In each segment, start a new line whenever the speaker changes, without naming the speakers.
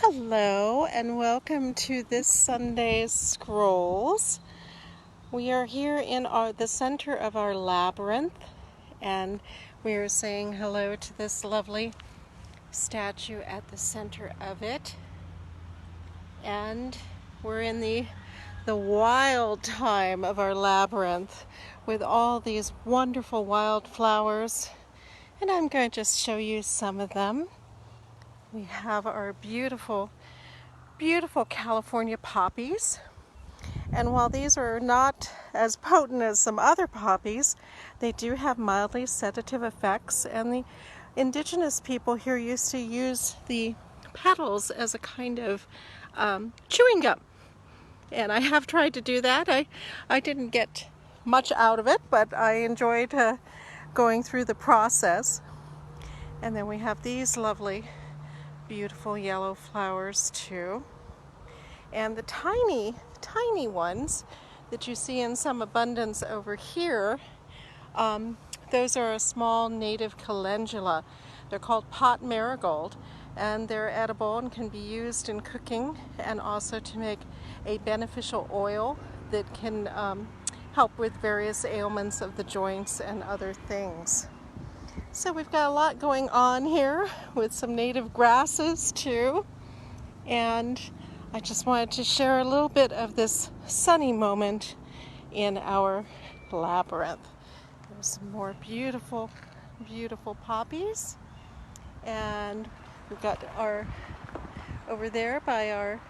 Hello and welcome to this Sunday's Scrolls. We are here in the center of our labyrinth, and we are saying hello to this lovely statue at the center of it. And we're in the wild time of our labyrinth with all these wonderful wildflowers, and I'm going to just show you some of them. We have our beautiful California poppies. And while these are not as potent as some other poppies, they do have mildly sedative effects. And the indigenous people here used to use the petals as a kind of chewing gum. And I have tried to do that. I didn't get much out of it, but I enjoyed going through the process. And then we have these lovely beautiful yellow flowers too. And the tiny ones that you see in some abundance over here, those are a small native calendula. They're called pot marigold, and they're edible and can be used in cooking and also to make a beneficial oil that can help with various ailments of the joints and other things. So we've got a lot going on here with some native grasses too, and I just wanted to share a little bit of this sunny moment in our labyrinth. There's some more beautiful poppies, and we've got over there by our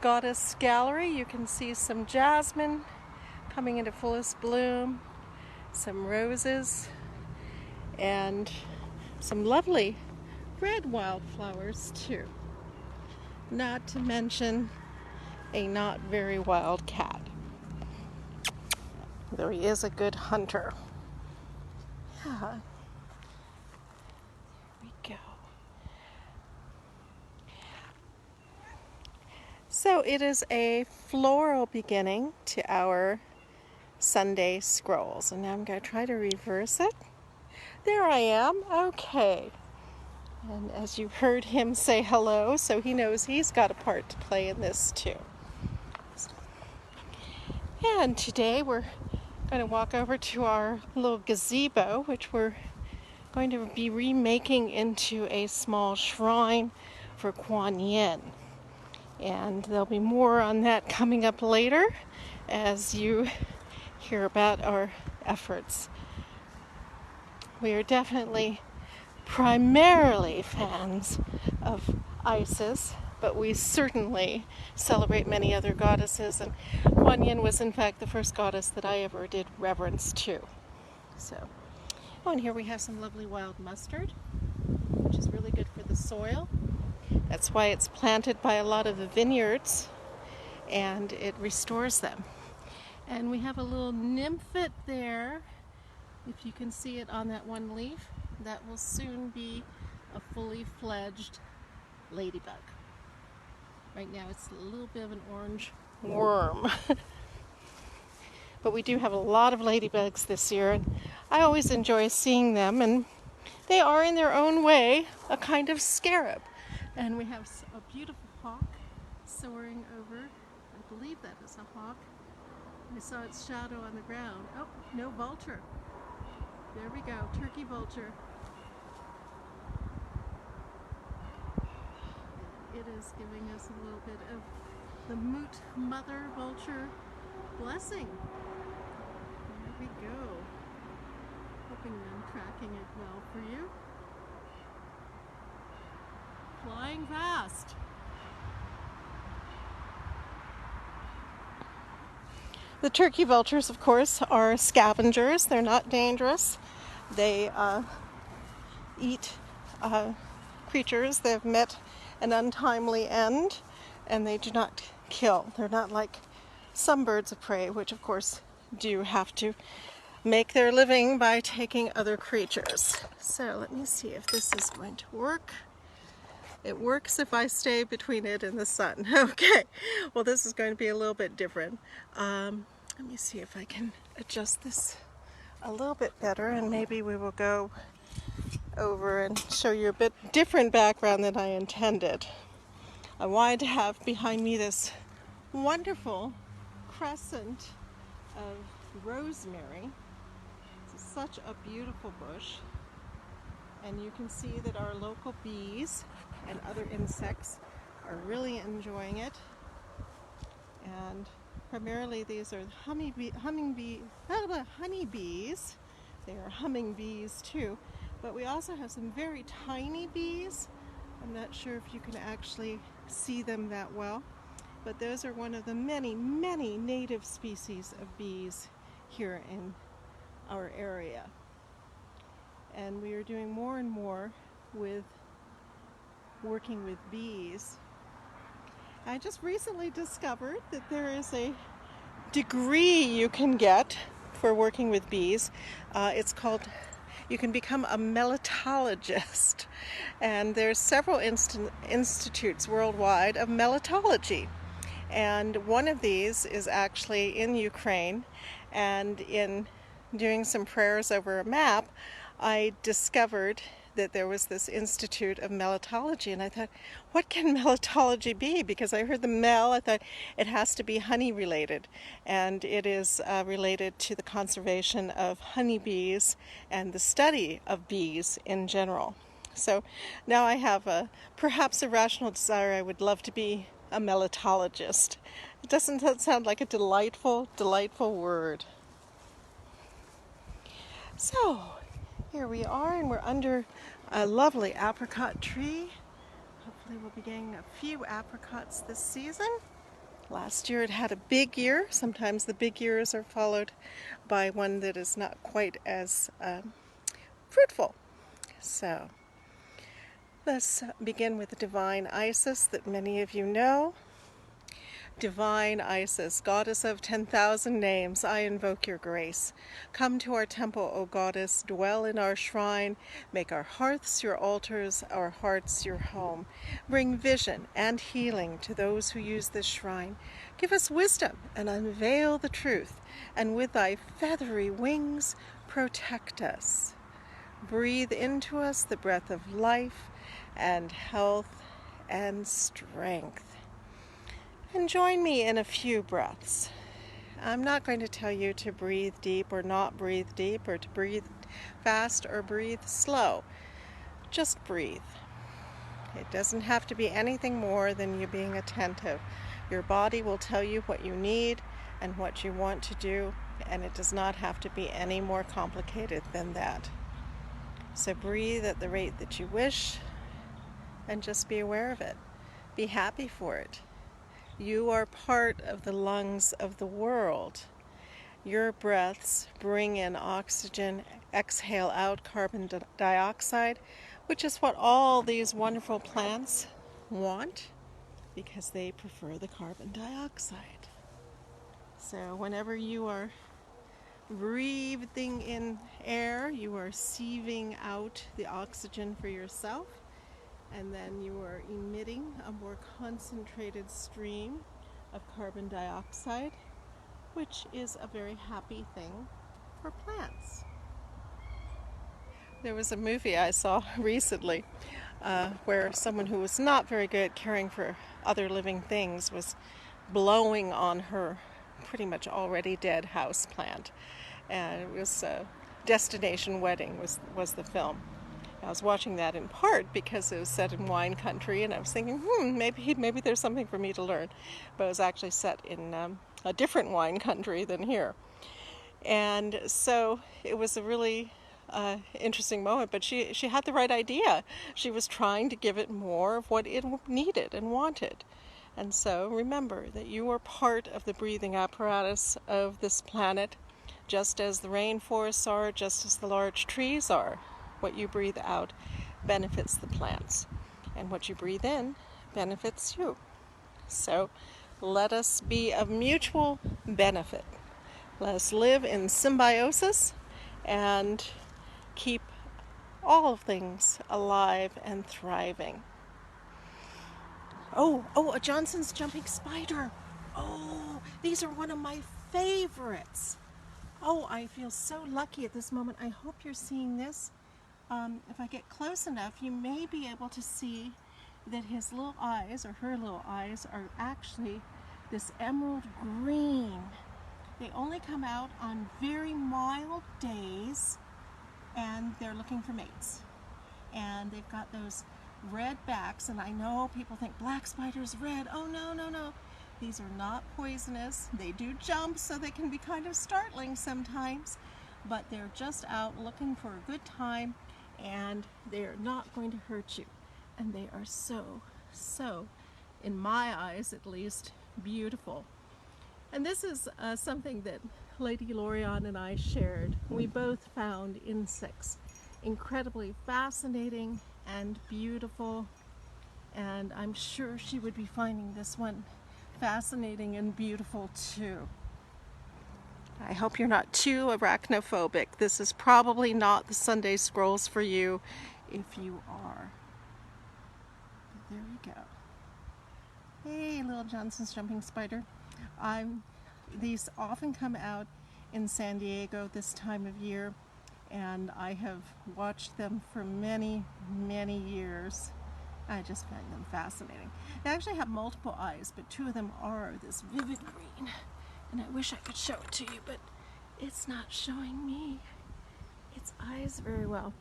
goddess gallery, you can see some jasmine coming into fullest bloom, some roses, and some lovely red wildflowers too. Not to mention a not very wild cat. Though he is a good hunter. Yeah. Here we go. So it is a floral beginning to our Sunday Scrolls. And now I'm going to try to reverse it. There I am. Okay. And as you heard him say hello, so he knows he's got a part to play in this too. And today we're going to walk over to our little gazebo, which we're going to be remaking into a small shrine for Kuan Yin. And there'll be more on that coming up later as you hear about our efforts. We are definitely primarily fans of Isis, but we certainly celebrate many other goddesses, and Kuan Yin was in fact the first goddess that I ever did reverence to. So, and here we have some lovely wild mustard, which is really good for the soil. That's why it's planted by a lot of the vineyards, and it restores them. And we have a little nymphet there, if you can see it on that one leaf. That will soon be a fully fledged ladybug. Right now it's a little bit of an orange worm. But we do have a lot of ladybugs this year, and I always enjoy seeing them, and they are in their own way a kind of scarab. And we have a beautiful hawk soaring over. I believe that is a hawk. I saw its shadow on the ground. Oh, no vulture. There we go, turkey vulture. It is giving us a little bit of the Moot Mother Vulture blessing. There we go. Hoping I'm tracking it well for you. Flying fast. The turkey vultures, of course, are scavengers. They're not dangerous. They eat creatures that have met an untimely end, and they do not kill. They're not like some birds of prey, which of course do have to make their living by taking other creatures. So let me see if this is going to work. It works if I stay between it and the sun. Okay, well this is going to be a little bit different. Let me see if I can adjust this a little bit better, and maybe we will go over and show you a bit different background than I intended. I wanted to have behind me this wonderful crescent of rosemary. It's such a beautiful bush. And you can see that our local bees and other insects are really enjoying it. And primarily these are honeybees. They are humming bees too. But we also have some very tiny bees. I'm not sure if you can actually see them that well. But those are one of the many, many native species of bees here in our area. And we are doing more and more with working with bees. I just recently discovered that there is a degree you can get for working with bees. It's called, you can become a melittologist. And there's several institutes worldwide of melittology. And one of these is actually in Ukraine. And in doing some prayers over a map, I discovered that there was this Institute of Melittology, and I thought, what can melittology be? Because I heard the mel, I thought it has to be honey related, and it is related to the conservation of honeybees and the study of bees in general. So now I have perhaps a rational desire. I would love to be a melittologist. Doesn't that sound like a delightful, delightful word? So here we are, and we're under a lovely apricot tree. Hopefully we'll be getting a few apricots this season. Last year it had a big year. Sometimes the big years are followed by one that is not quite as fruitful. So let's begin with the Divine Isis that many of you know. Divine Isis, goddess of 10,000 names, I invoke your grace. Come to our temple, O goddess, dwell in our shrine, make our hearths your altars, our hearts your home. Bring vision and healing to those who use this shrine. Give us wisdom and unveil the truth, and with thy feathery wings protect us. Breathe into us the breath of life and health and strength. And join me in a few breaths. I'm not going to tell you to breathe deep or not breathe deep, or to breathe fast or breathe slow. Just breathe. It doesn't have to be anything more than you being attentive. Your body will tell you what you need and what you want to do, and it does not have to be any more complicated than that. So breathe at the rate that you wish, and just be aware of it. Be happy for it. You are part of the lungs of the world. Your breaths bring in oxygen, exhale out carbon dioxide, which is what all these wonderful plants want, because they prefer the carbon dioxide. So whenever you are breathing in air, you are sieving out the oxygen for yourself, and then you are emitting a more concentrated stream of carbon dioxide, which is a very happy thing for plants. There was a movie I saw recently where someone who was not very good at caring for other living things was blowing on her pretty much already dead house plant. And it was Destination Wedding was the film. I was watching that in part because it was set in wine country, and I was thinking, maybe there's something for me to learn. But it was actually set in a different wine country than here. And so it was a really interesting moment, but she had the right idea. She was trying to give it more of what it needed and wanted. And so remember that you are part of the breathing apparatus of this planet, just as the rainforests are, just as the large trees are. What you breathe out benefits the plants, and what you breathe in benefits you. So let us be of mutual benefit. Let us live in symbiosis and keep all things alive and thriving. Oh, a Johnson's jumping spider. Oh, these are one of my favorites. Oh, I feel so lucky at this moment. I hope you're seeing this. If I get close enough, you may be able to see that his little eyes, or her little eyes, are actually this emerald green. They only come out on very mild days, and they're looking for mates. And they've got those red backs, and I know people think black spiders red. Oh no, no, no. These are not poisonous. They do jump, so they can be kind of startling sometimes, but they're just out looking for a good time, and they're not going to hurt you. And they are so, so, in my eyes at least, beautiful. And this is something that Lady Lorian and I shared. We both found insects incredibly fascinating and beautiful, and I'm sure she would be finding this one fascinating and beautiful too. I hope you're not too arachnophobic. This is probably not the Sunday scrolls for you if you are. But there we go. Hey, little Johnson's jumping spider. These often come out in San Diego this time of year, and I have watched them for many, many years. I just find them fascinating. They actually have multiple eyes, but two of them are this vivid green. And I wish I could show it to you, but it's not showing me its eyes very well.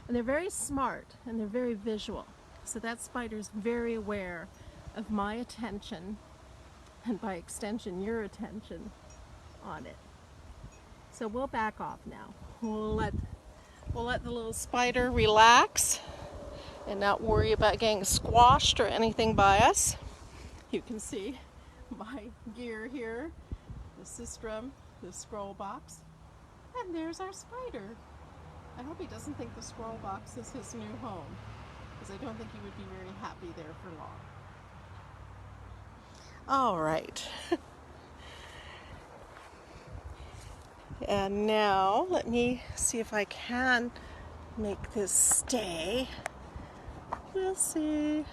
And they're very smart, and they're very visual. So that spider's very aware of my attention, and by extension, your attention on it. So we'll back off now. We'll let the little spider relax and not worry about getting squashed or anything by us. You can see my gear here, the sistrum, the scroll box, and there's our spider. I hope he doesn't think the scroll box is his new home, because I don't think he would be very happy there for long. All right. And now let me see if I can make this stay. We'll see.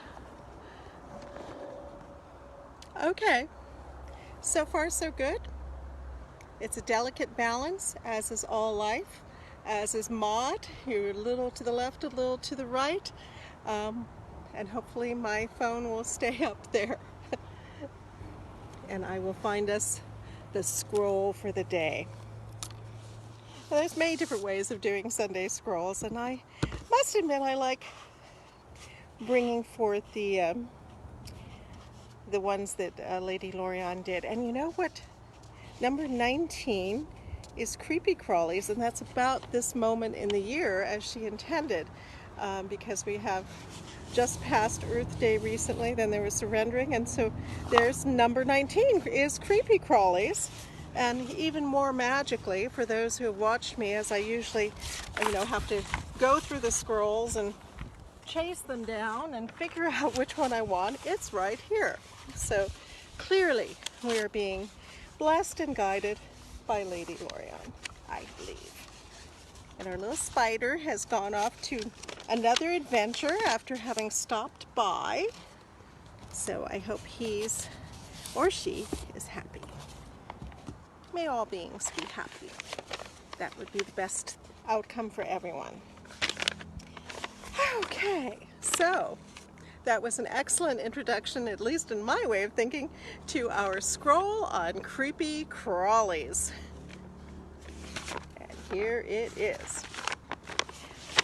Okay, so far so good. It's a delicate balance, as is all life, as is Maud. You're a little to the left, a little to the right, and hopefully my phone will stay up there. And I will find us the scroll for the day. Well, there's many different ways of doing Sunday scrolls, and I must admit I like bringing forth the ones that Lady Lorian did. And you know what? Number 19 is Creepy Crawlies, and that's about this moment in the year as she intended, because we have just passed Earth Day recently, then there was Surrendering, and so there's number 19 is Creepy Crawlies. And even more magically, for those who have watched me, as I usually, have to go through the scrolls and chase them down and figure out which one I want, it's right here. So clearly we are being blessed and guided by Lady Lorian, I believe. And our little spider has gone off to another adventure after having stopped by. So I hope he's or she is happy. May all beings be happy. That would be the best outcome for everyone. Okay, so that was an excellent introduction, at least in my way of thinking, to our scroll on Creepy Crawlies. And here it is.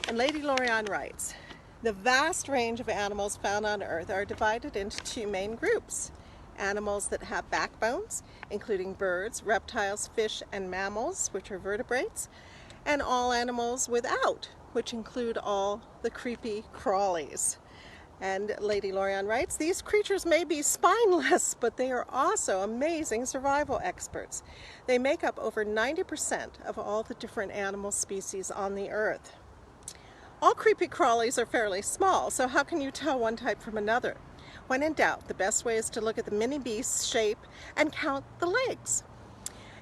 And Lady Lorian writes, the vast range of animals found on Earth are divided into two main groups. Animals that have backbones, including birds, reptiles, fish, and mammals, which are vertebrates, and all animals without, which include all the creepy crawlies. And Lady Lorian writes, these creatures may be spineless, but they are also amazing survival experts. They make up over 90% of all the different animal species on the Earth. All creepy crawlies are fairly small, so how can you tell one type from another? When in doubt, the best way is to look at the mini beast's shape and count the legs.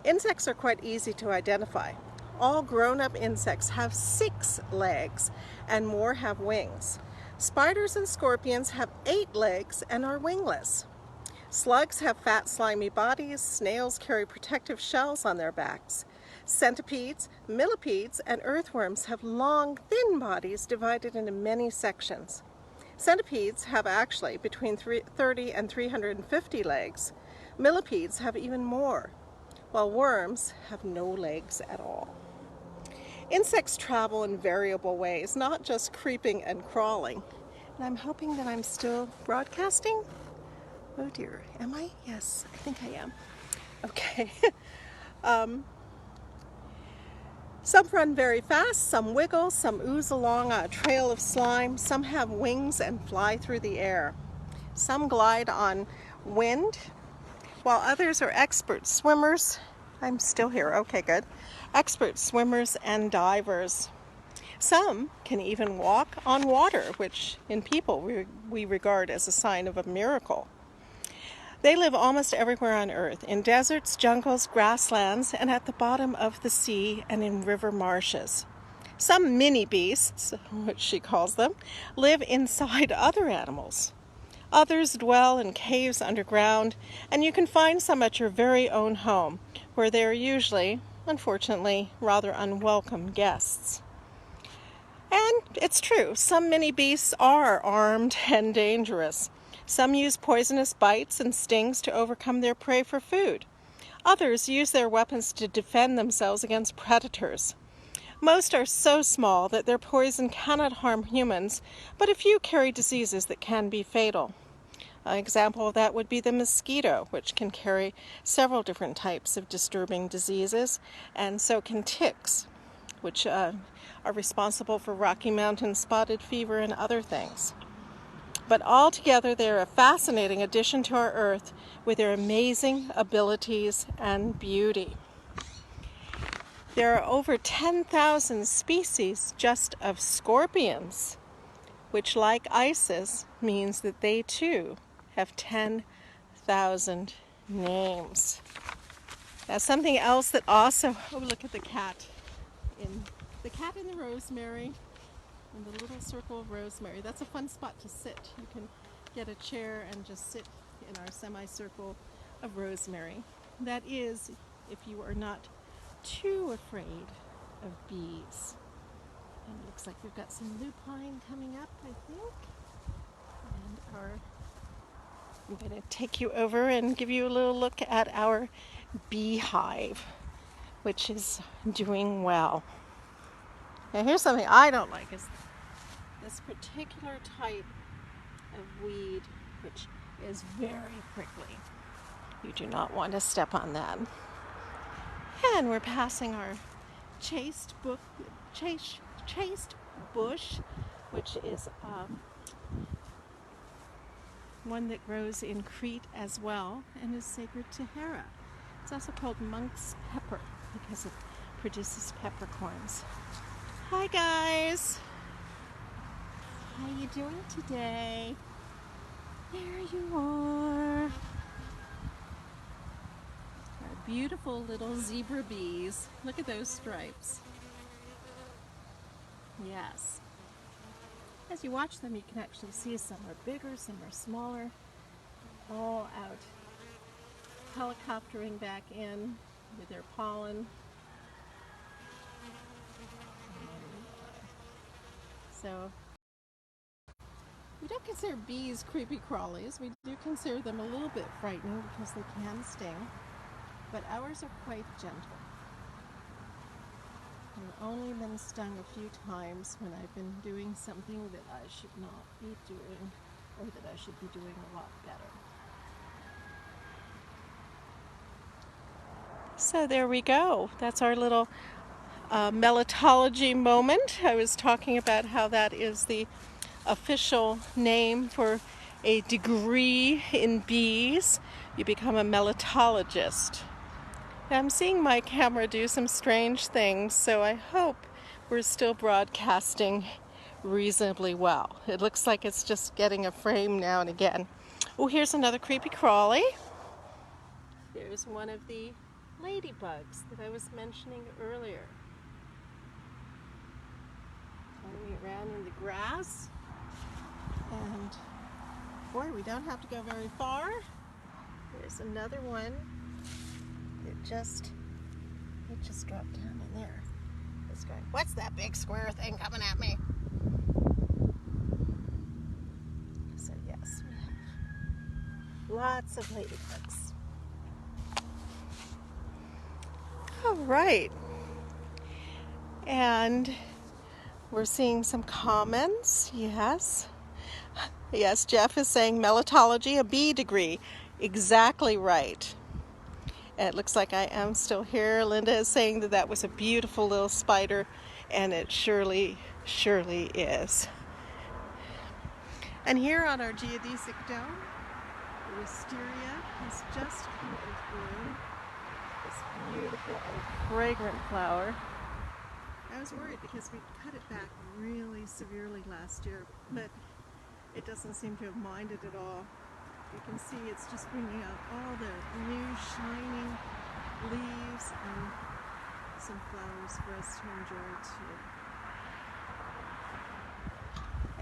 Insects are quite easy to identify. All grown-up insects have 6 legs, and more have wings. Spiders and scorpions have 8 legs and are wingless. Slugs have fat, slimy bodies. Snails carry protective shells on their backs. Centipedes, millipedes, and earthworms have long, thin bodies divided into many sections. Centipedes have actually between 30 and 350 legs. Millipedes have even more, while worms have no legs at all. Insects travel in variable ways, not just creeping and crawling. And I'm hoping that I'm still broadcasting. Oh dear, am I? Yes, I think I am. Okay. Some run very fast, some wiggle, some ooze along a trail of slime, some have wings and fly through the air. Some glide on wind, while others are expert swimmers. I'm still here, okay, good. Expert swimmers and divers. Some can even walk on water, which in people we regard as a sign of a miracle. They live almost everywhere on Earth, in deserts, jungles, grasslands, and at the bottom of the sea and in river marshes. Some mini beasts, which she calls them, live inside other animals. Others dwell in caves underground, and you can find some at your very own home, where they are usually, unfortunately, rather unwelcome guests. And it's true, some mini beasts are armed and dangerous. Some use poisonous bites and stings to overcome their prey for food. Others use their weapons to defend themselves against predators. Most are so small that their poison cannot harm humans, but a few carry diseases that can be fatal. An example of that would be the mosquito, which can carry several different types of disturbing diseases, and so can ticks, which are responsible for Rocky Mountain spotted fever and other things. But altogether, they're a fascinating addition to our Earth with their amazing abilities and beauty. There are over 10,000 species just of scorpions, which, like Isis, means that they too have 10,000 names. Now, something else that also, oh, look at the cat in the rosemary. In the little circle of rosemary. That's a fun spot to sit. You can get a chair and just sit in our semicircle of rosemary. That is, if you are not too afraid of bees. And it looks like we've got some lupine coming up, I think. And I'm going to take you over and give you a little look at our beehive, which is doing well. Now here's something I don't like, is this particular type of weed, which is very prickly. You do not want to step on that. And we're passing our chaste bush, which is one that grows in Crete as well and is sacred to Hera. It's also called monk's pepper because it produces peppercorns. Hi guys! How are you doing today? There you are. Our beautiful little zebra bees. Look at those stripes. Yes. As you watch them, you can actually see some are bigger, some are smaller, all out helicoptering back in with their pollen. So, we don't consider bees creepy crawlies. We do consider them a little bit frightening because they can sting, but ours are quite gentle. I've only been stung a few times when I've been doing something that I should not be doing, or that I should be doing a lot better. So there we go. That's our little melitology moment. I was talking about how that is the official name for a degree in bees. You become a melitologist. I'm seeing my camera do some strange things, so I hope we're still broadcasting reasonably well. It looks like it's just getting a frame now and again. Oh, here's another creepy crawly. There's one of the ladybugs that I was mentioning earlier. Running around in the grass. And boy, we don't have to go very far. There's another one that just dropped down in there. It's going, what's that big square thing coming at me? Lots of ladybugs. All right. And we're seeing some comments. Yes. Yes, Jeff is saying melitology, a B degree. Exactly right. It looks like I am still here. Linda is saying that that was a beautiful little spider, and it surely is. And here on our geodesic dome, the wisteria has just come into bloom. This beautiful and fragrant flower. I was worried because we cut it back really severely last year, but it doesn't seem to have minded at all. You can see it's just bringing out all the new shining leaves and some flowers for us to enjoy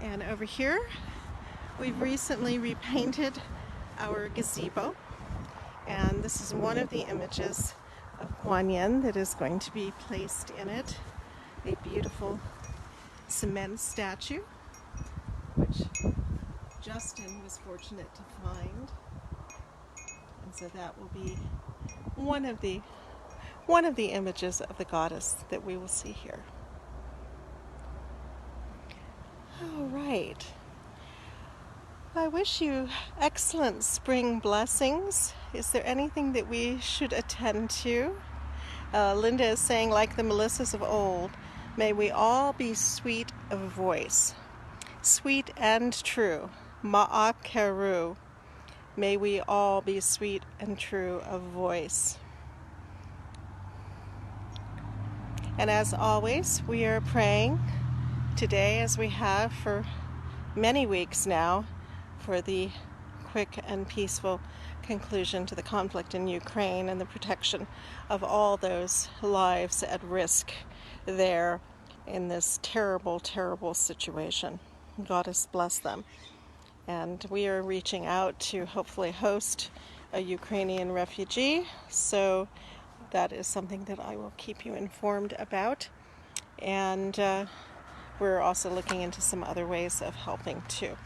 too. And over here, we've recently repainted our gazebo, and this is one of the images of Kuan Yin that is going to be placed in it. A beautiful cement statue, which Justin was fortunate to find, and so that will be one of the images of the goddess that we will see here. All right. I wish you excellent spring blessings. Is there anything that we should attend to? Linda is saying, like the Melissas of old, may we all be sweet of voice, sweet and true. Ma'akeru. May we all be sweet and true of voice. And as always, we are praying today, as we have for many weeks now, for the quick and peaceful conclusion to the conflict in Ukraine and the protection of all those lives at risk there in this terrible, terrible situation. Goddess bless them. And we are reaching out to hopefully host a Ukrainian refugee, so that is something that I will keep you informed about. And we're also looking into some other ways of helping too.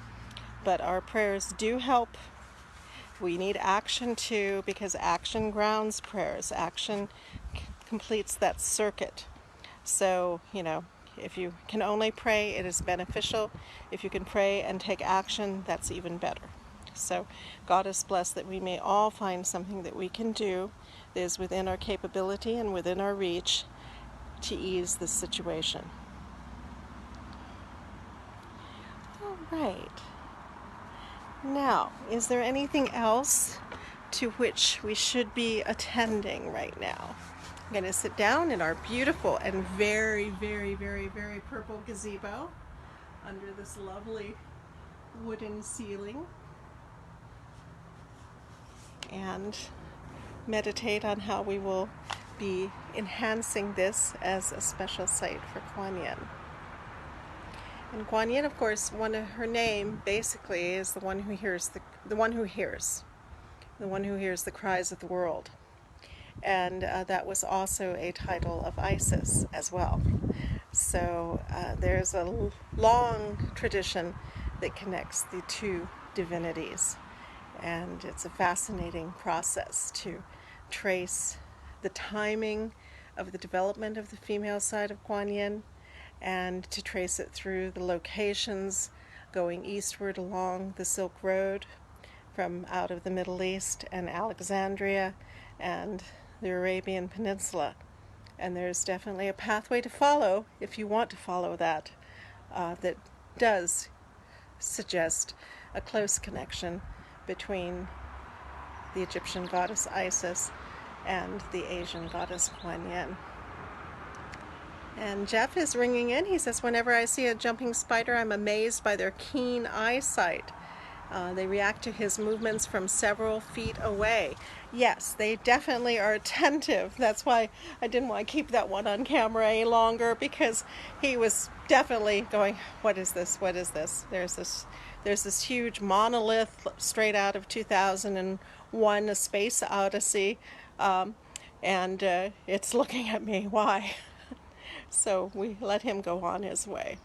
But our prayers do help. We need action too, because action grounds prayers. Action completes that circuit. So, if you can only pray, it is beneficial. If you can pray and take action, that's even better. So, God is blessed that we may all find something that we can do that is within our capability and within our reach to ease this situation. All right. Now, is there anything else to which we should be attending right now? I'm going to sit down in our beautiful and very, very, very, very purple gazebo under this lovely wooden ceiling and meditate on how we will be enhancing this as a special site for Kuan Yin. And Kuan Yin, of course, her name basically is the one who hears the one who hears the cries of the world. And that was also a title of Isis as well. So there's a long tradition that connects the two divinities. And it's a fascinating process to trace the timing of the development of the female side of Kuan Yin, and to trace it through the locations going eastward along the Silk Road from out of the Middle East and Alexandria and the Arabian Peninsula. And there's definitely a pathway to follow if you want to follow that, that does suggest a close connection between the Egyptian goddess Isis and the Asian goddess Kuan Yin. And Jeff is ringing in. He says, whenever I see a jumping spider, I'm amazed by their keen eyesight. They react to his movements from several feet away. Yes, they definitely are attentive. That's why I didn't want to keep that one on camera any longer, because he was definitely going, what is this? What is this? There's this huge monolith straight out of 2001, A Space Odyssey, and it's looking at me. Why? So we let him go on his way.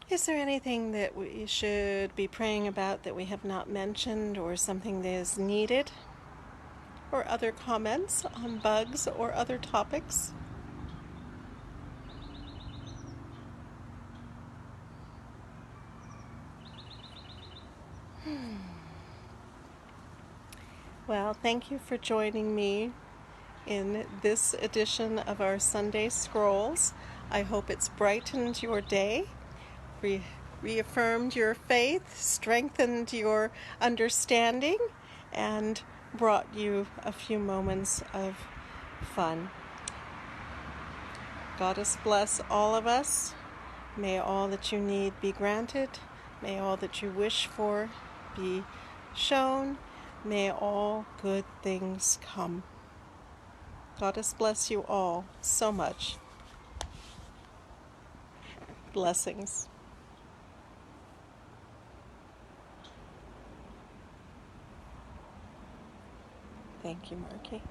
Is there anything that we should be praying about that we have not mentioned, or something that is needed? Or other comments on bugs or other topics? Well, thank you for joining me in this edition of our Sunday Scrolls. I hope it's brightened your day, reaffirmed your faith, strengthened your understanding, and brought you a few moments of fun. Goddess bless all of us. May all that you need be granted. May all that you wish for be shown. May all good things come. Goddess bless you all so much. Blessings. Thank you, Marky.